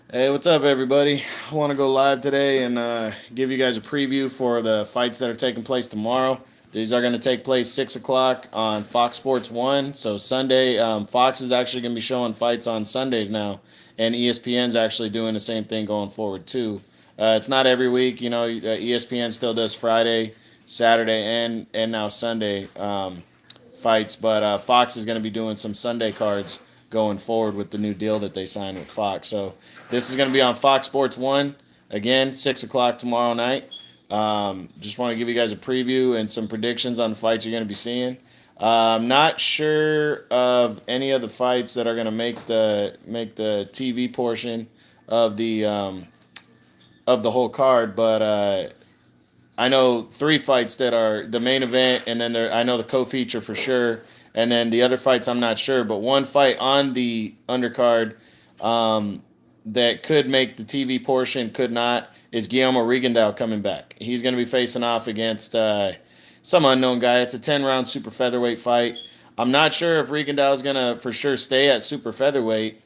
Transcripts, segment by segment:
Hey, what's up, everybody? I want to go live today and give you guys a preview for the fights that are taking place tomorrow. These are going to take place 6 o'clock on Fox Sports 1. So, Sunday, Fox is actually going to be showing fights on Sundays now, and ESPN's actually doing the same thing going forward, too. It's not every week. ESPN still does Friday, Saturday, and now Sunday fights, but Fox is going to be doing some Sunday cards going forward with the new deal that they signed with Fox. So this is going to be on Fox Sports 1, again, 6 o'clock tomorrow night. Just want to give you guys a preview and some predictions on the fights you're going to be seeing. I'm not sure of any of the fights that are going to make the TV portion of the whole card, but I know three fights that are the main event, and then I know the co-feature for sure, and then the other fights I'm not sure. But one fight on the undercard that could make the TV portion, could not, is Guillermo Rigondeaux coming back. He's going to be facing off against some unknown guy. It's a 10-round super featherweight fight. I'm not sure if Rigondeaux is going to for sure stay at super featherweight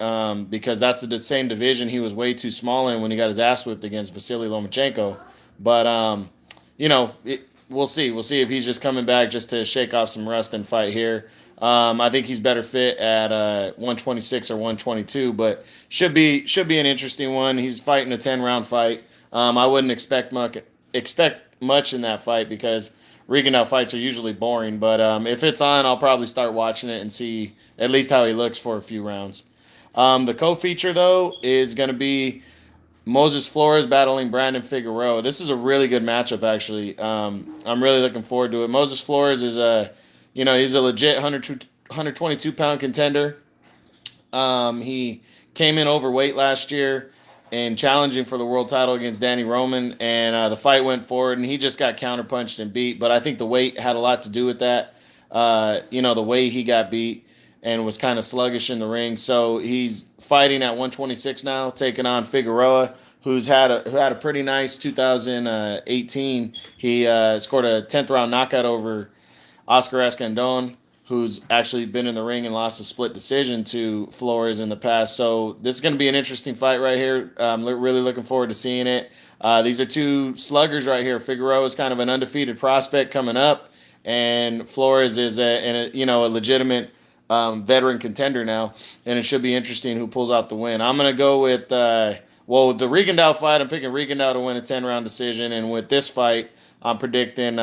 because that's the same division he was way too small in when he got his ass whipped against Vasily Lomachenko. But we'll see. We'll see if he's just coming back just to shake off some rust and fight here. I think he's better fit at 126 or 122, but should be an interesting one. He's fighting a 10-round fight. I wouldn't expect much in that fight because Rigondeaux fights are usually boring. But if it's on, I'll probably start watching it and see at least how he looks for a few rounds. The co-feature though is going to be Moses Flores battling Brandon Figueroa. This is a really good matchup, actually. I'm really looking forward to it. Moses Flores is he's a legit 122-pound contender. He came in overweight last year and challenging for the world title against Danny Roman, and the fight went forward, and he just got counterpunched and beat. But I think the weight had a lot to do with that. The way he got beat and was kind of sluggish in the ring. So he's fighting at 126 now, taking on Figueroa, who had a pretty nice 2018. He scored a 10th round knockout over Oscar Escandon, who's actually been in the ring and lost a split decision to Flores in the past. So this is going to be an interesting fight right here. I'm really looking forward to seeing it. These are two sluggers right here. Figueroa is kind of an undefeated prospect coming up, and Flores is a legitimate veteran contender now, and it should be interesting who pulls off the win. I'm going to go with the Rigondeaux fight. I'm picking Rigondeaux to win a 10-round decision, and with this fight, I'm predicting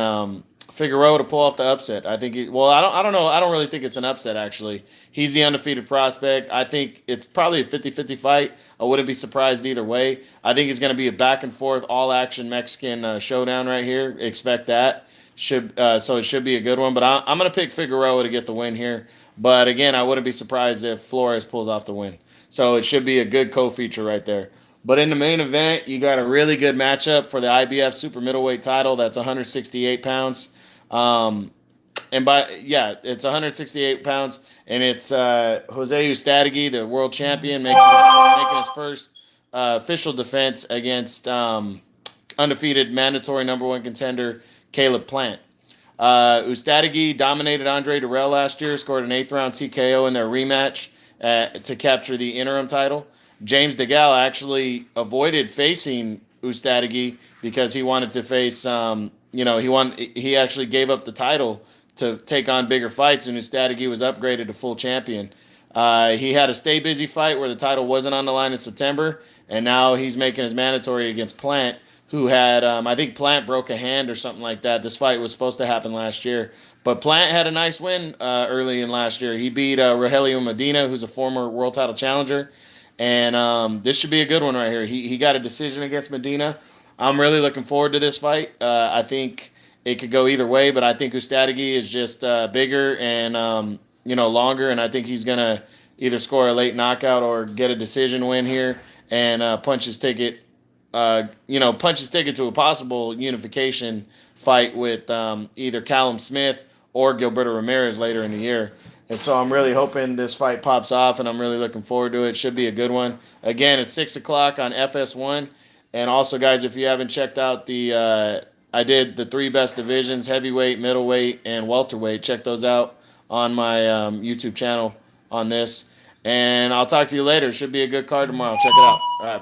Figueroa to pull off the upset. I think. I don't know. I don't really think it's an upset, actually. He's the undefeated prospect. I think it's probably a 50-50 fight. I wouldn't be surprised either way. I think it's going to be a back-and-forth, all-action Mexican showdown right here. Expect that. So it should be a good one. But I'm going to pick Figueroa to get the win here. But again, I wouldn't be surprised if Flores pulls off the win. So it should be a good co-feature right there. But in the main event, you got a really good matchup for the IBF super middleweight title. That's 168 pounds. It's 168 pounds, and it's Jose Uzcategui, the world champion, making his first official defense against undefeated mandatory number one contender Caleb Plant. Uzcategui dominated Andre Dirrell last year, scored an 8th-round TKO in their rematch to capture the interim title. James DeGale actually avoided facing Uzcategui because he wanted to face, he actually gave up the title to take on bigger fights, and Uzcategui was upgraded to full champion. He had a stay busy fight where the title wasn't on the line in September, and now he's making his mandatory against Plant, who had, I think Plant broke a hand or something like that. This fight was supposed to happen last year. But Plant had a nice win early in last year. He beat Rogelio Medina, who's a former world title challenger. And this should be a good one right here. He got a decision against Medina. I'm really looking forward to this fight. I think it could go either way, but I think Uzcategui is just bigger and, longer, and I think he's going to either score a late knockout or get a decision win here and punch his ticket to a possible unification fight with either Callum Smith or Gilberto Ramirez later in the year. And so I'm really hoping this fight pops off, and I'm really looking forward to it. Should be a good one. Again, it's 6 o'clock on FS1. And also, guys, if you haven't checked out I did the 3 best divisions, heavyweight, middleweight, and welterweight. Check those out on my YouTube channel on this. And I'll talk to you later. Should be a good card tomorrow. Check it out. All right.